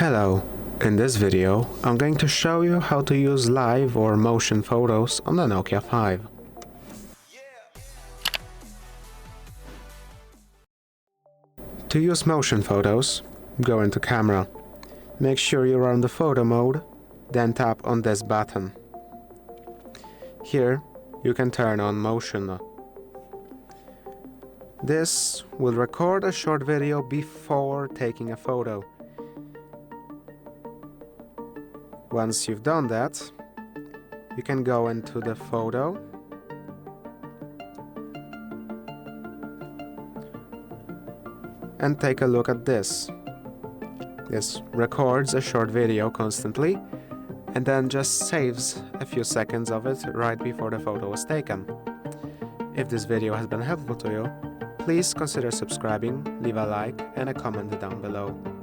Hello, in this video I'm going to show you how to use live or motion photos on the Nokia 5. To use motion photos, go into camera. Make sure you're on the photo mode, then tap on this button. Here you can turn on motion. This will record a short video before taking a photo. Once you've done that, you can go into the photo and take a look at this. This records a short video constantly and then just saves a few seconds of it right before the photo was taken. If this video has been helpful to you, please consider subscribing, leave a like and a comment down below.